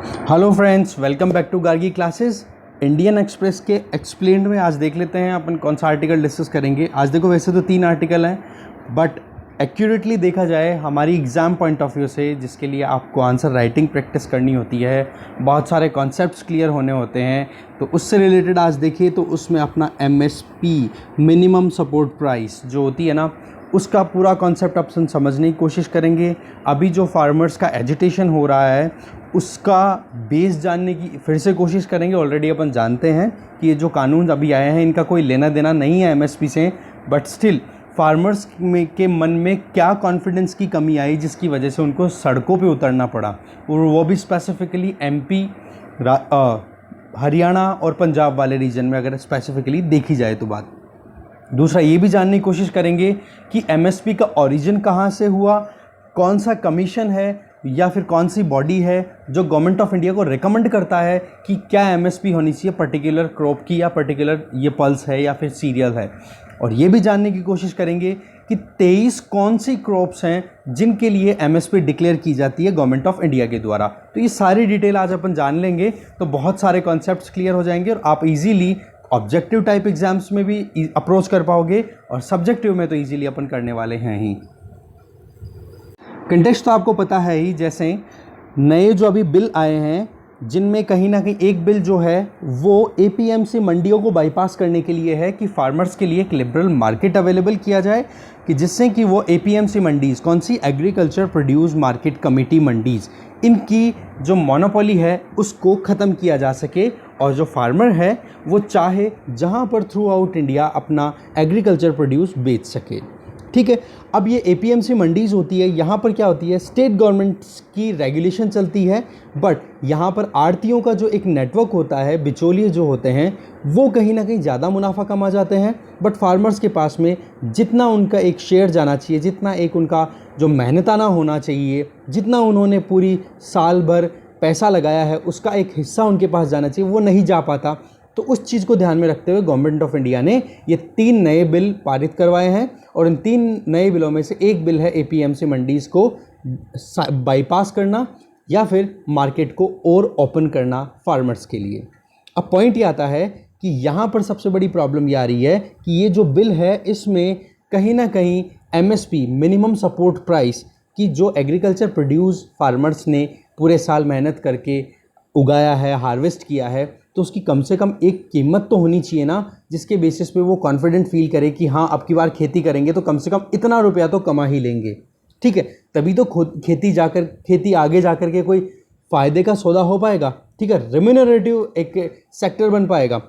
Hello friends, welcome back to Gargi classes. Indian express के explained में आज देख लेते हैं अपन कौन सा आर्टिकल डिस्कस करेंगे। आज देखो, वैसे तो 3 आर्टिकल हैं, बट एक्यूरेटली देखा जाए हमारी एग्ज़ाम पॉइंट ऑफ व्यू से, जिसके लिए आपको आंसर राइटिंग प्रैक्टिस करनी होती है, बहुत सारे कॉन्सेप्ट्स क्लियर होने होते हैं, तो उससे रिलेटेड आज देखिए तो उसमें अपना MSP मिनिमम सपोर्ट प्राइस जो होती है ना, उसका पूरा कॉन्सेप्ट अपन समझने की कोशिश करेंगे। अभी जो फार्मर्स का एजिटेशन हो रहा है उसका बेस जानने की फिर से कोशिश करेंगे। ऑलरेडी अपन जानते हैं कि ये जो कानून अभी आए हैं इनका कोई लेना देना नहीं है MSP से, बट स्टिल फार्मर्स के मन में क्या कॉन्फिडेंस की कमी आई जिसकी वजह से उनको सड़कों पे उतरना पड़ा, और वो भी स्पेसिफिकली MP, हरियाणा और पंजाब वाले रीजन में अगर स्पेसिफिकली देखी जाए तो बात। दूसरा ये भी जानने की कोशिश करेंगे कि MSP का ओरिजिन कहाँ से हुआ, कौन सा कमीशन है या फिर कौन सी बॉडी है जो गवर्नमेंट ऑफ इंडिया को रिकमेंड करता है कि क्या MSP होनी चाहिए पर्टिकुलर क्रॉप की, या पर्टिकुलर ये पल्स है या फिर सीरियल है। और ये भी जानने की कोशिश करेंगे कि 23 कौन सी क्रॉप्स हैं जिनके लिए MSP डिक्लेयर की जाती है गवर्नमेंट ऑफ इंडिया के द्वारा। तो ये सारी डिटेल आज अपन जान लेंगे तो बहुत सारे कॉन्सेप्ट्स क्लियर हो जाएंगे और आप इजीली ऑब्जेक्टिव टाइप एग्जाम्स में भी अप्रोच कर पाओगे, और सब्जेक्टिव में तो इजीली अपन करने वाले हैं ही। कंटेक्स्ट तो आपको पता है ही, जैसे नए जो अभी बिल आए हैं जिनमें कहीं ना कहीं एक बिल जो है वो APMC मंडियों को बाईपास करने के लिए है कि फार्मर्स के लिए एक लिबरल मार्केट अवेलेबल किया जाए, कि जिससे कि वो APMC मंडीज़, कौन सी, agriculture produce market committee mandis, इनकी जो मोनोपोली है उसको ख़त्म किया जा सके, और जो फार्मर है वो चाहे जहाँ पर थ्रू आउट इंडिया अपना एग्रीकल्चर प्रोड्यूस बेच सके। ठीक है, अब ये APMC मंडीज़ होती है, यहाँ पर क्या होती है, स्टेट गवर्नमेंट्स की रेगुलेशन चलती है, बट यहाँ पर आड़तियों का जो एक नेटवर्क होता है, बिचौलिए जो होते हैं, वो कहीं ना कहीं ज़्यादा मुनाफा कमा जाते हैं, बट फार्मर्स के पास में जितना उनका एक शेयर जाना चाहिए, जितना एक उनका जो मेहनताना होना चाहिए, जितना उन्होंने पूरी साल भर पैसा लगाया है उसका एक हिस्सा उनके पास जाना चाहिए, वो नहीं जा पाता। तो उस चीज़ को ध्यान में रखते हुए गवर्नमेंट ऑफ इंडिया ने ये 3 नए बिल पारित करवाए हैं, और इन 3 नए बिलों में से एक बिल है APMC मंडीज़ को बाईपास करना या फिर मार्केट को और ओपन करना फार्मर्स के लिए। अब पॉइंट ये आता है कि यहाँ पर सबसे बड़ी प्रॉब्लम ये आ रही है कि ये जो बिल है इसमें कहीं ना कहीं MSP मिनिमम सपोर्ट प्राइस की जो एग्रीकल्चर प्रोड्यूस फार्मर्स ने पूरे साल मेहनत करके उगाया है, हार्वेस्ट किया है, तो उसकी कम से कम एक कीमत तो होनी चाहिए ना, जिसके बेसिस पे वो कॉन्फिडेंट फील करे कि हाँ अब की बार खेती करेंगे तो कम से कम इतना रुपया तो कमा ही लेंगे। ठीक है, तभी तो खेती आगे जाकर के कोई फ़ायदे का सौदा हो पाएगा। ठीक है, रेम्यूनरेटिव एक सेक्टर बन पाएगा।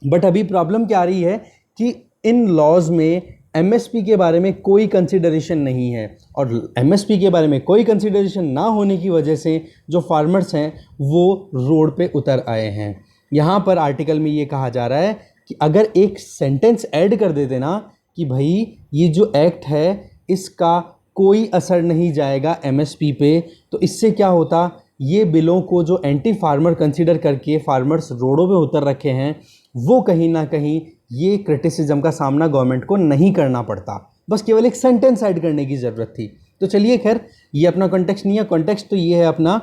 बट अभी प्रॉब्लम क्या आ रही है कि इन लॉज में MSP के बारे में कोई कंसिडरेशन नहीं है, और MSP के बारे में कोई कंसिडरेशन ना होने की वजह से जो फार्मर्स हैं वो रोड पे उतर आए हैं। यहाँ पर आर्टिकल में ये कहा जा रहा है कि अगर एक सेंटेंस ऐड कर देते ना कि भाई ये जो एक्ट है इसका कोई असर नहीं जाएगा MSP पे, तो इससे क्या होता, ये बिलों को जो एंटी फार्मर कंसिडर करके फार्मर्स रोडों पे उतर रखे हैं वो कहीं ना कहीं ये क्रिटिसिज्म का सामना गवर्नमेंट को नहीं करना पड़ता, बस केवल एक सेंटेंस ऐड करने की ज़रूरत थी। तो चलिए, खैर ये अपना कॉन्टेक्स्ट नहीं है, कॉन्टेक्स्ट तो ये है अपना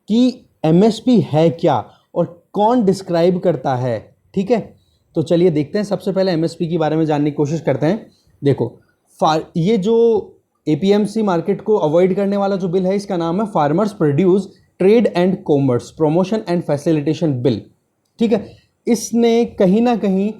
कि MSP है क्या और कौन डिस्क्राइब करता है। ठीक है, तो चलिए देखते हैं। सबसे पहले MSP के बारे में जानने की कोशिश करते हैं। देखो, ये जो APMC मार्केट को अवॉइड करने वाला जो बिल है इसका नाम है farmers produce trade and commerce promotion and facilitation bill. ठीक है, इसने कहीं ना कहीं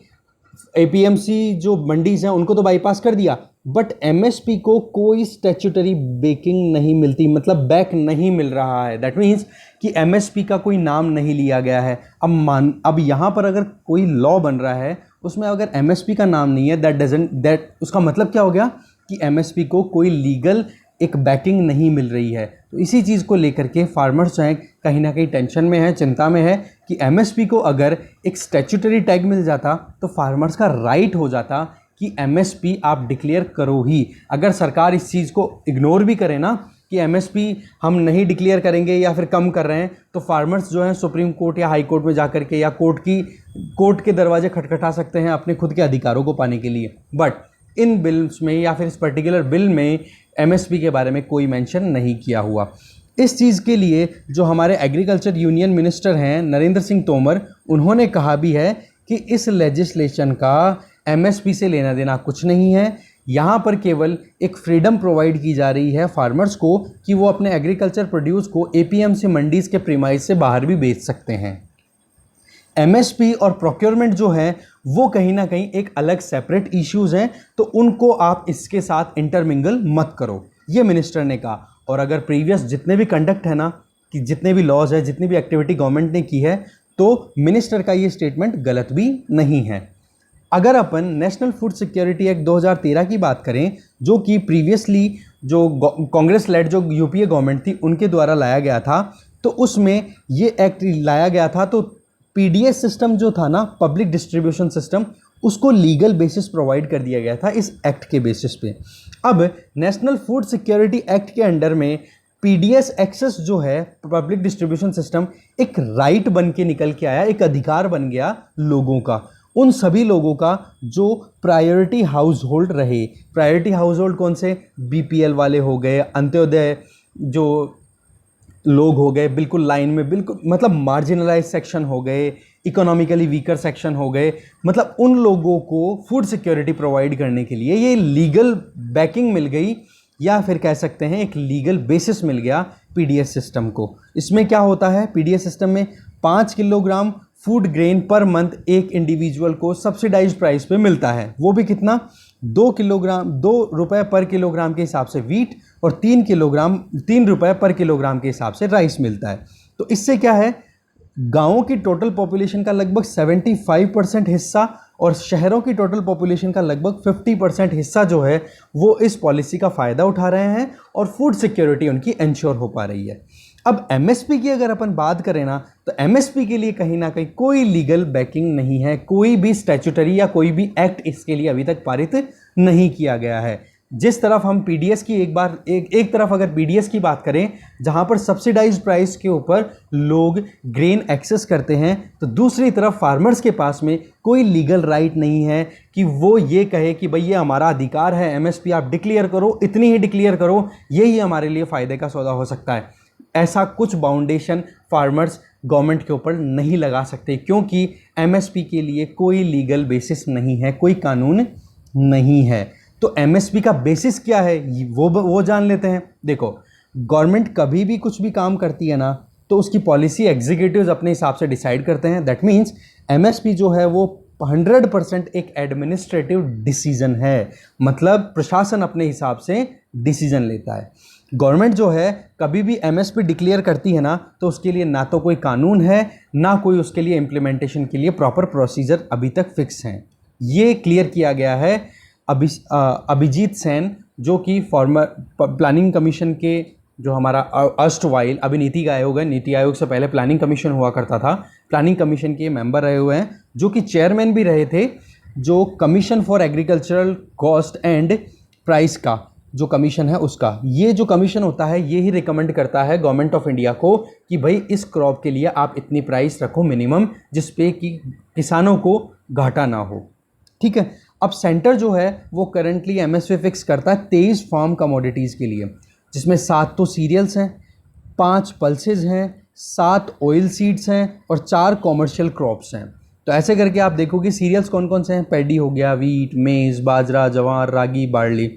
APMC जो मंडीज़ हैं उनको तो बाईपास कर दिया, बट MSP को कोई स्टैट्यूटरी बैकिंग नहीं मिलती, मतलब बैक नहीं मिल रहा है। दैट मीन्स कि MSP का कोई नाम नहीं लिया गया है। अब यहाँ पर अगर कोई लॉ बन रहा है उसमें अगर MSP का नाम नहीं है, दैट उसका मतलब क्या हो गया कि MSP को कोई लीगल एक बैकिंग नहीं मिल रही है। तो इसी चीज़ को लेकर के फार्मर्स जो हैं कहीं ना कहीं टेंशन में है, चिंता में है कि MSP को अगर एक स्टैट्यूटरी टैग मिल जाता तो फार्मर्स का राइट हो जाता कि MSP आप डिक्लेयर करो ही। अगर सरकार इस चीज़ को इग्नोर भी करे ना कि MSP हम नहीं डिक्लेयर करेंगे या फिर कम कर रहे हैं, तो फार्मर्स जो हैं सुप्रीम कोर्ट या हाई कोर्ट में जा कर के या कोर्ट के दरवाजे खटखटा सकते हैं अपने खुद के अधिकारों को पाने के लिए। बट इन बिल्स में या फिर इस पर्टिकुलर बिल में MSP के बारे में कोई मेंशन नहीं किया हुआ। इस चीज़ के लिए जो हमारे एग्रीकल्चर यूनियन मिनिस्टर हैं नरेंद्र सिंह तोमर, उन्होंने कहा भी है कि इस लेजिस्लेशन का एमएसपी से लेना देना कुछ नहीं है। यहाँ पर केवल एक फ्रीडम प्रोवाइड की जा रही है फार्मर्स को कि वो अपने एग्रीकल्चर प्रोड्यूस को एपीएमसी मंडीज़ के प्रीमाइस से बाहर भी बेच सकते हैं। एमएसपी और प्रोक्योरमेंट जो है वो कहीं ना कहीं एक अलग सेपरेट इश्यूज़ हैं, तो उनको आप इसके साथ इंटरमिंगल मत करो, ये मिनिस्टर ने कहा। और अगर प्रीवियस जितने भी कंडक्ट है ना, कि जितने भी लॉज है, जितनी भी एक्टिविटी गवर्नमेंट ने की है, तो मिनिस्टर का ये स्टेटमेंट गलत भी नहीं है। अगर अपन नेशनल फूड सिक्योरिटी एक्ट 2013 की बात करें, जो कि प्रीवियसली जो कांग्रेस लेड जो यूपीए गवर्नमेंट थी उनके द्वारा लाया गया था, तो उसमें ये एक्ट लाया गया था, तो पीडीएस सिस्टम जो था ना, पब्लिक डिस्ट्रीब्यूशन सिस्टम, उसको लीगल बेसिस प्रोवाइड कर दिया गया था इस एक्ट के बेसिस पे। अब नेशनल फूड सिक्योरिटी एक्ट के अंडर में पीडीएस एक्सेस जो है, पब्लिक डिस्ट्रीब्यूशन सिस्टम, एक राइट बन के निकल के आया, एक अधिकार बन गया लोगों का, उन सभी लोगों का जो प्रायोरिटी हाउस होल्ड रहे। प्रायोरिटी हाउस होल्ड कौन से? बीपीएल वाले हो गए, अंत्योदय जो लोग हो गए, बिल्कुल लाइन में, बिल्कुल मतलब मार्जिनलाइज सेक्शन हो गए, इकोनॉमिकली वीकर सेक्शन हो गए, मतलब उन लोगों को फूड सिक्योरिटी प्रोवाइड करने के लिए ये लीगल बैकिंग मिल गई, या फिर कह सकते हैं एक लीगल बेसिस मिल गया पीडीएस सिस्टम को। इसमें क्या होता है पीडीएस सिस्टम में? 5 kilogram food grain per month एक इंडिविजुअल को सब्सिडाइज्ड प्राइस पे मिलता है। वो भी कितना? 2 रुपए पर किलोग्राम के हिसाब से वीट, और 3 रुपए पर किलोग्राम के हिसाब से राइस मिलता है। तो इससे क्या है, गांवों की टोटल पॉपुलेशन का लगभग 75% हिस्सा और शहरों की टोटल पॉपुलेशन का लगभग 50% हिस्सा जो है वो इस पॉलिसी का फ़ायदा उठा रहे हैं, और फूड सिक्योरिटी उनकी इंश्योर हो पा रही है। अब एमएसपी की अगर अपन बात करें ना, तो एमएसपी के लिए कहीं ना कहीं कोई लीगल बैकिंग नहीं है, कोई भी स्टैट्यूटरी या कोई भी एक्ट इसके लिए अभी तक पारित नहीं किया गया है। जिस तरफ हम पीडीएस की एक तरफ अगर पीडीएस की बात करें, जहां पर सब्सिडाइज्ड प्राइस के ऊपर लोग ग्रेन एक्सेस करते हैं, तो दूसरी तरफ फार्मर्स के पास में कोई लीगल राइट नहीं है कि वो ये कहे कि भाई ये हमारा अधिकार है, एमएसपी आप डिक्लेयर करो, इतनी ही डिक्लेयर करो, यही हमारे लिए फ़ायदे का सौदा हो सकता है। ऐसा कुछ बाउंडेशन फार्मर्स गवर्नमेंट के ऊपर नहीं लगा सकते, क्योंकि एमएसपी के लिए कोई लीगल बेसिस नहीं है, कोई कानून नहीं है। तो एमएसपी का बेसिस क्या है वो जान लेते हैं। देखो, गवर्नमेंट कभी भी कुछ भी काम करती है ना, तो उसकी पॉलिसी एग्जीक्यूटिव्स अपने हिसाब से डिसाइड करते हैं। दैट मीन्स एमएसपी जो है वो 100% एक एडमिनिस्ट्रेटिव डिसीजन है, मतलब प्रशासन अपने हिसाब से डिसीजन लेता है। गवर्नमेंट जो है कभी भी एमएसपी डिक्लेयर करती है ना, तो उसके लिए ना तो कोई कानून है, ना कोई उसके लिए इम्प्लीमेंटेशन के लिए प्रॉपर प्रोसीजर अभी तक फिक्स हैं। ये क्लियर किया गया है अभिजीत सेन, जो कि फॉर्मर प्लानिंग कमीशन के जो हमारा अर्स्टवाइल अभी नीति आयोग है, नीति आयोग से पहले प्लानिंग कमीशन हुआ करता था, प्लानिंग कमीशन के मेंबर रहे हुए हैं, जो कि चेयरमैन भी रहे थे जो commission for agricultural cost and price का जो कमीशन है उसका। ये जो कमीशन होता है ये ही रिकमेंड करता है गवर्नमेंट ऑफ इंडिया को कि भाई इस क्रॉप के लिए आप इतनी प्राइस रखो मिनिमम, जिस पे कि किसानों को घाटा ना हो। ठीक है। अब सेंटर जो है वो करंटली एमएसपी फिक्स करता है 23 फार्म कमोडिटीज़ के लिए, जिसमें 7 तो सीरियल्स हैं, 5 पल्सेस हैं, 7 ऑयल सीड्स हैं और 4 कॉमर्शियल क्रॉप्स हैं। तो ऐसे करके आप देखोगे सीरियल्स कौन कौन से हैं, पैडी हो गया, वीट, मेज़, बाजरा, जवार, रागी, बार्ली।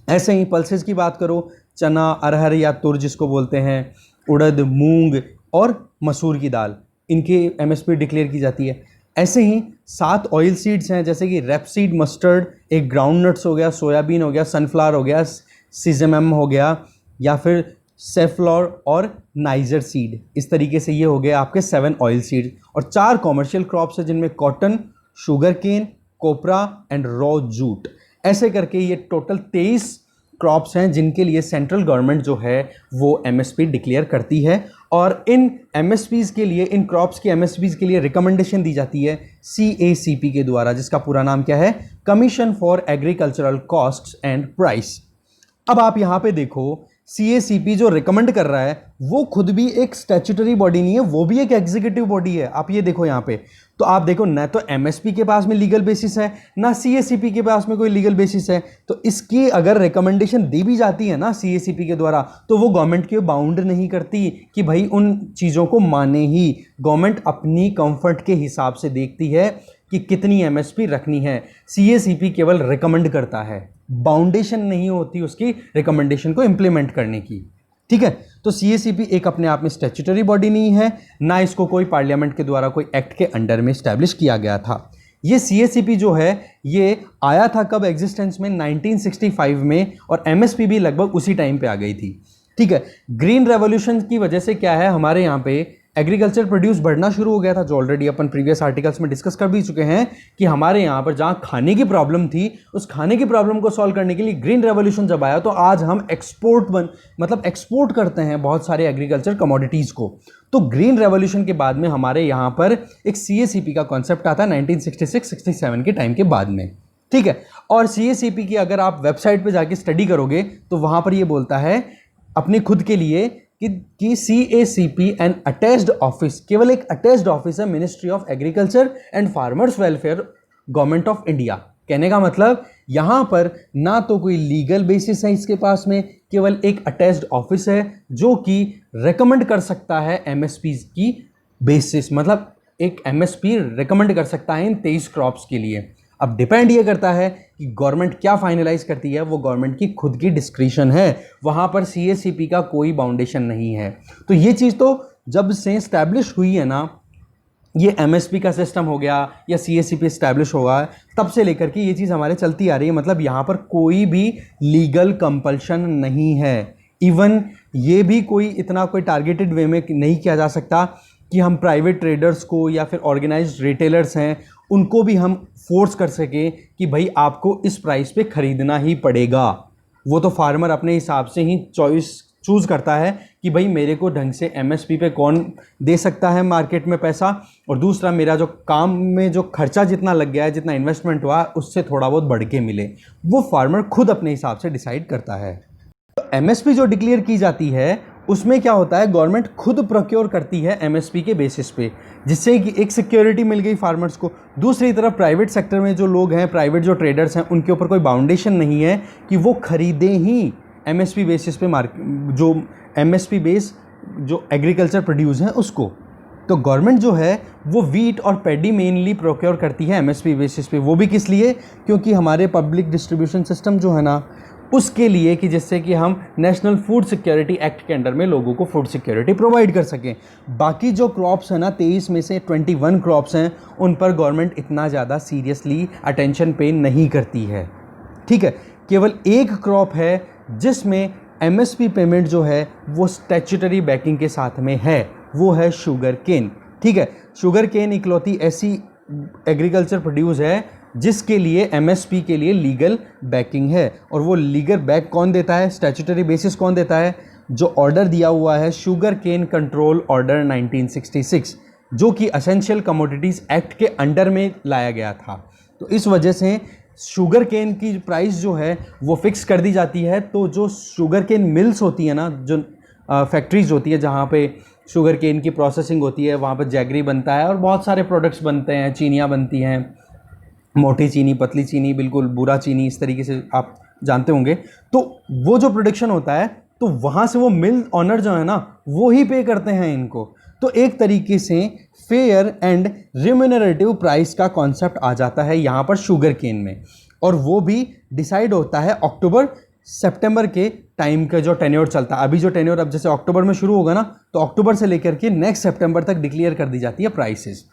ऐसे ही पल्सेस की बात करो, चना, अरहर या तुर जिसको बोलते हैं, उड़द, मूंग और मसूर की दाल, इनकी एमएसपी डिक्लेयर की जाती है। ऐसे ही 7 ऑयल सीड्स हैं, जैसे कि रेपसीड, मस्टर्ड, एक ग्राउंड नट्स हो गया, सोयाबीन हो गया, सनफ्लावर हो गया, सीजमम हो गया, या फिर सेफ्लॉर और नाइजर सीड। इस तरीके से ये हो गए आपके 7 ऑयल सीड। और 4 कॉमर्शियल क्रॉप्स हैं जिनमें cotton, sugar cane, copra and raw jute. ऐसे करके ये टोटल 23 क्रॉप्स हैं जिनके लिए सेंट्रल गवर्नमेंट जो है वो एमएसपी डिक्लेयर करती है। और इन एमएसपीज़ के लिए, इन क्रॉप्स की एमएसपीज़ के लिए रिकमेंडेशन दी जाती है सीएसीपी के द्वारा, जिसका पूरा नाम क्या है, commission for agricultural costs and price. अब आप यहाँ पे देखो CACP जो रिकमेंड कर रहा है वो खुद भी एक स्टैट्यूटरी बॉडी नहीं है, वो भी एक एग्जीक्यूटिव बॉडी है। आप ये देखो यहाँ पे, तो आप देखो ना तो MSP के पास में लीगल बेसिस है, ना CACP के पास में कोई लीगल बेसिस है। तो इसकी अगर रिकमेंडेशन दी भी जाती है ना CACP के द्वारा, तो वो गवर्नमेंट के बाउंड नहीं करती कि भाई उन चीज़ों को माने ही। गवर्नमेंट अपनी कंफर्ट के हिसाब से देखती है कि कितनी MSP रखनी है। CACP केवल रिकमेंड करता है, बाउंडेशन नहीं होती उसकी रिकमेंडेशन को इंप्लीमेंट करने की। ठीक है, तो CACP एक अपने आप में स्टैट्यूटरी बॉडी नहीं है, ना इसको कोई पार्लियामेंट के द्वारा कोई एक्ट के अंडर में स्टैब्लिश किया गया था। ये CACP जो है ये आया था कब एग्जिस्टेंस में, 1965 में, और MSP भी लगभग उसी टाइम पे आ गई थी। ठीक है, ग्रीन रेवोल्यूशन की वजह से क्या है, हमारे यहाँ पे एग्रीकल्चर प्रोड्यूस बढ़ना शुरू हो गया था, जो ऑलरेडी अपन प्रीवियस आर्टिकल्स में डिस्कस कर भी चुके हैं कि हमारे यहाँ पर जहाँ खाने की प्रॉब्लम थी, उस खाने की प्रॉब्लम को सॉल्व करने के लिए ग्रीन रेवोल्यूशन जब आया तो आज हम एक्सपोर्ट करते हैं बहुत सारे एग्रीकल्चर कमोडिटीज़ को। तो ग्रीन रेवोल्यूशन के बाद में हमारे यहाँ पर एक CACP का कॉन्सेप्ट आता है 1966-67 के टाइम के बाद में। ठीक है, और CACP की अगर आप वेबसाइट पर जाके स्टडी करोगे तो वहाँ पर ये बोलता है अपने खुद के लिए कि CACP एंड अटैच्ड ऑफिस, केवल एक अटैच्ड ऑफिस है ministry of agriculture and farmers welfare, government of India. कहने का मतलब यहाँ पर ना तो कोई लीगल बेसिस है इसके पास में, केवल एक अटैच्ड ऑफिस है जो कि रेकमेंड कर सकता है MSP की बेसिस, मतलब एक MSP रेकमेंड कर सकता है इन 23 क्रॉप्स के लिए। अब डिपेंड ये करता है कि गवर्नमेंट क्या फाइनलाइज करती है, वो गवर्नमेंट की खुद की डिस्क्रिशन है, वहाँ पर CACP का कोई बाउंडेशन नहीं है। तो ये चीज़ तो जब से इस्टेब्लिश हुई है ना, ये MSP का सिस्टम हो गया या CACP इस्टेब्लिश होगा, तब से लेकर के ये चीज़ हमारे चलती आ रही है। मतलब यहाँ पर कोई भी लीगल कंपल्शन नहीं है। इवन ये भी कोई इतना कोई टारगेटेड वे में नहीं किया जा सकता कि हम प्राइवेट ट्रेडर्स को या फिर ऑर्गेनाइज्ड रिटेलर्स हैं उनको भी हम फोर्स कर सकें कि भाई आपको इस प्राइस पे ख़रीदना ही पड़ेगा। वो तो फार्मर अपने हिसाब से ही चूज़ करता है कि भाई मेरे को ढंग से MSP पे कौन दे सकता है मार्केट में पैसा, और दूसरा मेरा जो काम में जो खर्चा जितना लग गया है, जितना इन्वेस्टमेंट हुआ, उससे थोड़ा बहुत बढ़ के मिले, वो फार्मर खुद अपने हिसाब से डिसाइड करता है। तो MSP जो डिक्लेयर की जाती है उसमें क्या होता है, गवर्नमेंट खुद प्रोक्योर करती है MSP के बेसिस पे, जिससे कि एक सिक्योरिटी मिल गई फार्मर्स को। दूसरी तरफ प्राइवेट सेक्टर में जो लोग हैं, प्राइवेट जो ट्रेडर्स हैं, उनके ऊपर कोई बाउंडेशन नहीं है कि वो खरीदें ही MSP बेसिस पे जो MSP बेस जो एग्रीकल्चर प्रोड्यूस हैं उसको। तो गवर्नमेंट जो है वो वीट और पैडी मेनली प्रोक्योर करती है MSP बेसिस पे। वो भी किस लिए, क्योंकि हमारे पब्लिक डिस्ट्रीब्यूशन सिस्टम जो है ना, उसके लिए कि जिससे कि हम नेशनल फूड सिक्योरिटी एक्ट के अंडर में लोगों को फूड सिक्योरिटी प्रोवाइड कर सकें। बाकी जो क्रॉप्स हैं ना, 23 में से 21 क्रॉप्स हैं, उन पर गवर्नमेंट इतना ज़्यादा सीरियसली अटेंशन पे नहीं करती है। ठीक है, केवल एक क्रॉप है जिसमें MSP पेमेंट जो है वो स्टैट्यूटरी बैकिंग के साथ में है, वो है शुगर केन। ठीक है, शुगर केन इकलौती ऐसी एग्रीकल्चर प्रोड्यूस है जिसके लिए MSP के लिए लीगल बैकिंग है। और वो लीगल बैक कौन देता है, स्टैट्यूटरी बेसिस कौन देता है, जो ऑर्डर दिया हुआ है शुगर केन कंट्रोल ऑर्डर 1966, जो कि एसेंशियल कमोडिटीज़ एक्ट के अंडर में लाया गया था। तो इस वजह से शुगर केन की प्राइस जो है वो फिक्स कर दी जाती है। तो जो शुगर केन मिल्स होती है ना, जो फैक्ट्रीज होती है जहाँ पे शुगर केन की प्रोसेसिंग होती है, वहाँ पर जैगरी बनता है और बहुत सारे प्रोडक्ट्स बनते हैं, चीनियाँ बनती हैं, मोटी चीनी, पतली चीनी, बिल्कुल बुरा चीनी, इस तरीके से आप जानते होंगे। तो वो जो प्रोडक्शन होता है, तो वहाँ से वो मिल ऑनर जो है ना, वो ही पे करते हैं इनको। तो एक तरीके से फेयर एंड रिम्यूनरेटिव प्राइस का कॉन्सेप्ट आ जाता है यहाँ पर शुगर केन में, और वो भी डिसाइड होता है अक्टूबर सितंबर के टाइम का जो टेन्योर चलता है। अभी जो टेन्योर अब जैसे अक्टूबर में शुरू होगा ना, तो अक्टूबर से लेकर के नेक्स्ट सितंबर तक डिक्लेयर कर दी जाती है प्राइसेस।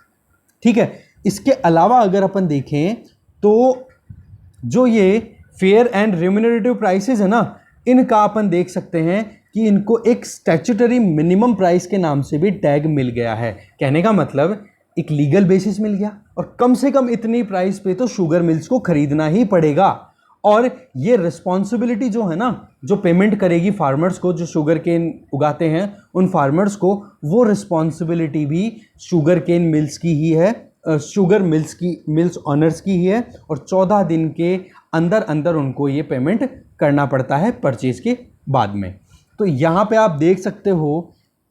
ठीक है, इसके अलावा अगर अपन देखें तो जो ये फेयर एंड रिम्यूनरेटिव प्राइसेस है ना, इनका अपन देख सकते हैं कि इनको एक स्टैट्यूटरी मिनिमम प्राइस के नाम से भी टैग मिल गया है। कहने का मतलब एक लीगल बेसिस मिल गया, और कम से कम इतनी प्राइस पे तो शुगर मिल्स को खरीदना ही पड़ेगा। और ये रिस्पॉन्सिबिलिटी जो है ना, जो पेमेंट करेगी फार्मर्स को, जो शुगर केन उगाते हैं उन फार्मर्स को, वो रिस्पॉन्सिबिलिटी भी शुगर केन मिल्स की ही है, शुगर मिल्स ऑनर्स की ही है। और 14 दिन के अंदर अंदर उनको ये पेमेंट करना पड़ता है परचेज के बाद में। तो यहाँ पे आप देख सकते हो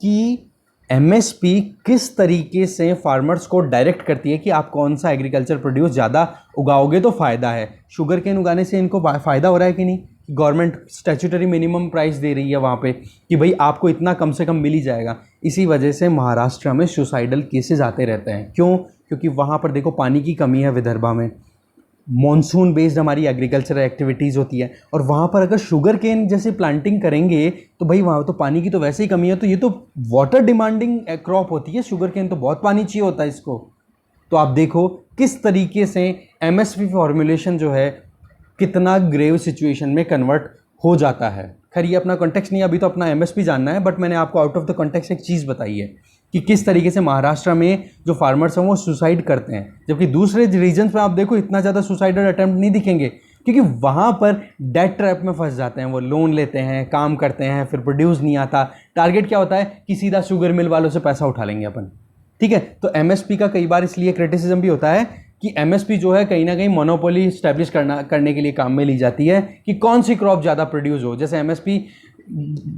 कि एमएसपी किस तरीके से फार्मर्स को डायरेक्ट करती है कि आप कौन सा एग्रीकल्चर प्रोड्यूस ज़्यादा उगाओगे तो फ़ायदा है। शुगर केन उगाने से इनको फ़ायदा हो रहा है कि नहीं, गवर्नमेंट स्टैट्यूटरी मिनिमम प्राइस दे रही है वहाँ पे कि भाई आपको इतना कम से कम मिल ही जाएगा। इसी वजह से महाराष्ट्र में सुसाइडल केसेस आते रहते हैं। क्यों? क्योंकि वहाँ पर देखो पानी की कमी है, विदर्भा में मॉनसून बेस्ड हमारी एग्रीकल्चरल एक्टिविटीज़ होती है, और वहाँ पर अगर शुगर केन जैसे प्लांटिंग करेंगे तो भाई वहाँ तो पानी की तो वैसे ही कमी है, तो ये तो वाटर डिमांडिंग क्रॉप होती है शुगर केन, तो बहुत पानी चाहिए होता है इसको। तो आप देखो किस तरीके से एमएसपी फॉर्मुलेशन जो है कितना ग्रेव सिचुएशन में कन्वर्ट हो जाता है। खैर ये अपना कॉन्टेक्स्ट नहीं, अभी तो अपना एमएसपी जानना है, बट मैंने आपको आउट ऑफ द कॉन्टेक्स्ट एक चीज़ बताई है कि किस तरीके से महाराष्ट्र में जो फार्मर्स हैं वो सुसाइड करते हैं, जबकि दूसरे रीजन्स में आप देखो इतना ज़्यादा सुसाइडल अटैम्प्ट नहीं दिखेंगे, क्योंकि वहाँ पर डेट ट्रैप में फंस जाते हैं। वो लोन लेते हैं, काम करते हैं, फिर प्रोड्यूस नहीं आता। टारगेट क्या होता है कि सीधा शुगर मिल वालों से पैसा उठा लेंगे अपन, ठीक है। तो एमएसपी का कई बार इसलिए क्रिटिसिज्म भी होता है कि एमएसपी जो है कहीं ना कहीं मोनोपोली स्टैब्लिश करने के लिए काम में ली जाती है कि कौन सी क्रॉप ज़्यादा प्रोड्यूस हो। जैसे एमएसपी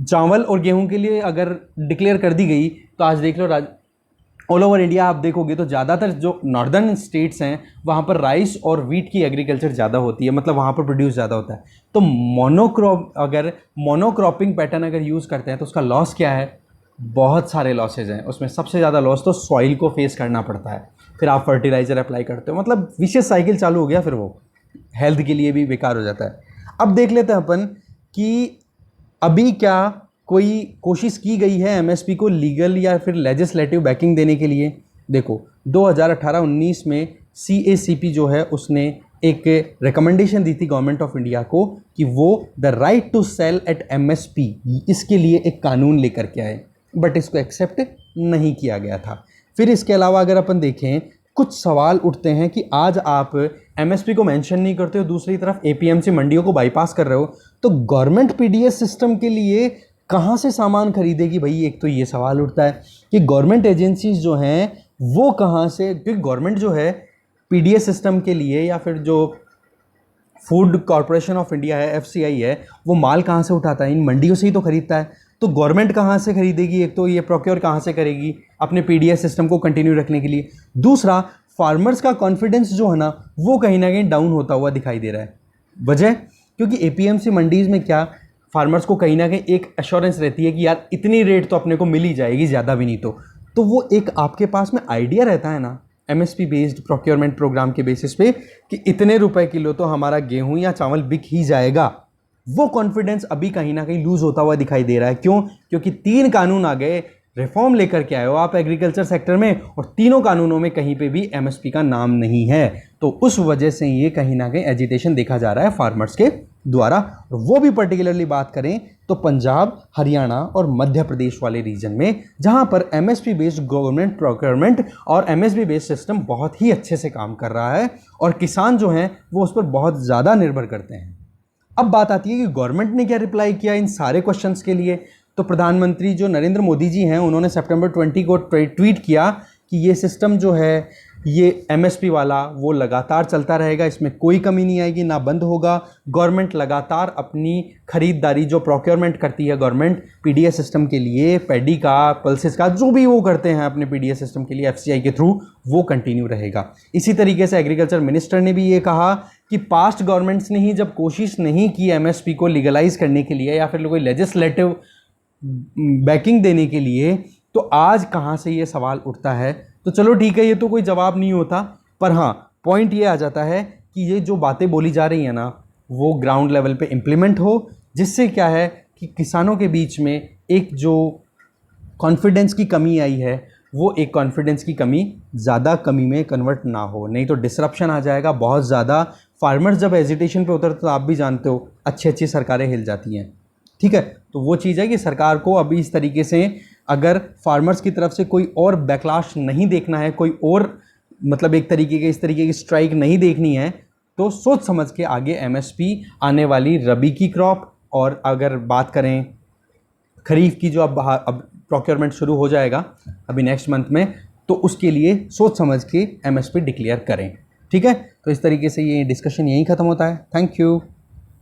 चावल और गेहूं के लिए अगर डिक्लेयर कर दी गई तो आज देख लो ऑल ओवर इंडिया आप देखोगे तो ज़्यादातर जो नॉर्दर्न स्टेट्स हैं वहाँ पर राइस और वीट की एग्रीकल्चर ज़्यादा होती है, मतलब वहाँ पर प्रोड्यूस ज़्यादा होता है। तो मोनोक्रॉपिंग पैटर्न अगर यूज़ करते हैं तो उसका लॉस क्या है? बहुत सारे लॉसेज हैं उसमें। सबसे ज़्यादा लॉस तो सॉइल को फेस करना पड़ता है, फिर आप फर्टिलाइज़र अप्लाई करते हो, मतलब विशेष साइकिल चालू हो गया, फिर वो हेल्थ के लिए भी बेकार हो जाता है। अब देख लेते हैं अपन कि अभी क्या कोई कोशिश की गई है एमएसपी को लीगल या फिर लेजिस्लेटिव बैकिंग देने के लिए। देखो 2018-19 में सीएसीपी जो है उसने एक रिकमेंडेशन दी थी गवर्नमेंट ऑफ इंडिया को कि वो the right to sell at MSP इसके लिए एक कानून लेकर के आए, बट इसको एक्सेप्ट नहीं किया गया था। फिर इसके अलावा अगर अपन देखें कुछ सवाल उठते हैं कि आज आप एमएसपी को मेंशन नहीं करते हो, दूसरी तरफ एपीएमसी मंडियों को बाईपास कर रहे हो, तो गवर्नमेंट पीडीएस सिस्टम के लिए कहाँ से सामान खरीदेगी भाई? एक तो ये सवाल उठता है कि गवर्नमेंट एजेंसीज जो हैं वो कहाँ से, क्योंकि गवर्नमेंट जो है पीडीएस सिस्टम के लिए या फिर जो फूड कॉरपोरेशन ऑफ इंडिया है एफसीआई है, वो माल कहाँ से उठाता है? इन मंडियों से ही तो खरीदता है। तो गवर्नमेंट कहाँ से खरीदेगी? एक तो ये प्रोक्योर कहाँ से करेगी अपने पीडीएस सिस्टम को कंटिन्यू रखने के लिए। दूसरा, फार्मर्स का कॉन्फिडेंस जो है ना वो कहीं ना कहीं डाउन होता हुआ दिखाई दे रहा है। वजह, क्योंकि एपीएमसी मंडीज़ में क्या फार्मर्स को कहीं ना कहीं एक एश्योरेंस रहती है कि यार इतनी रेट तो अपने को मिल ही जाएगी, ज़्यादा भी नहीं तो वो एक आपके पास में आइडिया रहता है ना एमएसपी बेस्ड प्रोक्योरमेंट प्रोग्राम के बेसिस पे कि इतने रुपए किलो तो हमारा गेहूं या चावल बिक ही जाएगा। वो कॉन्फिडेंस अभी कहीं ना कहीं लूज होता हुआ दिखाई दे रहा है। क्यों? क्योंकि 3 कानून आ गए, रिफॉर्म लेकर के आए हो आप एग्रीकल्चर सेक्टर में, और तीनों कानूनों में कहीं पे भी एमएसपी का नाम नहीं है। तो उस वजह से ये कहीं ना कहीं एजिटेशन देखा जा रहा है फार्मर्स के द्वारा। और वो भी पर्टिकुलरली बात करें तो पंजाब, हरियाणा और मध्य प्रदेश वाले रीजन में, जहां पर एमएसपी बेस्ड गवर्नमेंट प्रोक्योरमेंट और एमएसपी बेस्ड सिस्टम बहुत ही अच्छे से काम कर रहा है और किसान जो हैं वो उस पर बहुत ज़्यादा निर्भर करते हैं। अब बात आती है कि गवर्नमेंट ने क्या रिप्लाई किया इन सारे क्वेश्चंस के लिए। तो प्रधानमंत्री जो नरेंद्र मोदी जी हैं उन्होंने सितंबर 20 को ट्वीट किया कि ये सिस्टम जो है ये एमएसपी वाला वो लगातार चलता रहेगा, इसमें कोई कमी नहीं आएगी, ना बंद होगा। गवर्नमेंट लगातार अपनी खरीदारी जो प्रोक्योरमेंट करती है गवर्नमेंट पीडीएस सिस्टम के लिए, पैडी का, पल्सेस का, जो भी वो करते हैं अपने पीडीएस सिस्टम के लिए एफसीआई के थ्रू, वो कंटिन्यू रहेगा। इसी तरीके से एग्रीकल्चर मिनिस्टर ने भी ये कहा कि पास्ट गवर्नमेंट्स ने ही जब कोशिश नहीं की एमएसपी को लीगलाइज करने के लिए या फिर कोई लेजिस्लेटिव बैकिंग देने के लिए, तो आज कहाँ से ये सवाल उठता है। तो चलो ठीक है, ये तो कोई जवाब नहीं होता, पर हाँ पॉइंट ये आ जाता है कि ये जो बातें बोली जा रही हैं ना वो ग्राउंड लेवल पे इम्प्लीमेंट हो, जिससे क्या है कि किसानों के बीच में एक जो कॉन्फिडेंस की कमी आई है वो एक कॉन्फिडेंस की कमी ज़्यादा कमी में कन्वर्ट ना हो, नहीं तो डिसरप्शन आ जाएगा बहुत ज़्यादा। फार्मर्स जब एजिटेशन पे उतरते तो आप भी जानते हो अच्छी अच्छी सरकारें हिल जाती हैं, ठीक है। तो वो चीज़ है कि सरकार को अभी इस तरीके से अगर फार्मर्स की तरफ से कोई और बैकलैश नहीं देखना है, कोई और मतलब एक तरीके के इस तरीके की स्ट्राइक नहीं देखनी है, तो सोच समझ के आगे एमएसपी आने वाली रबी की क्रॉप और अगर बात करें खरीफ की जो अब प्रोक्योरमेंट शुरू हो जाएगा अभी नेक्स्ट मंथ में, तो उसके लिए सोच समझ के एमएसपी डिक्लेयर करें, ठीक है। तो इस तरीके से ये डिस्कशन यहीं ख़त्म होता है। Thank you.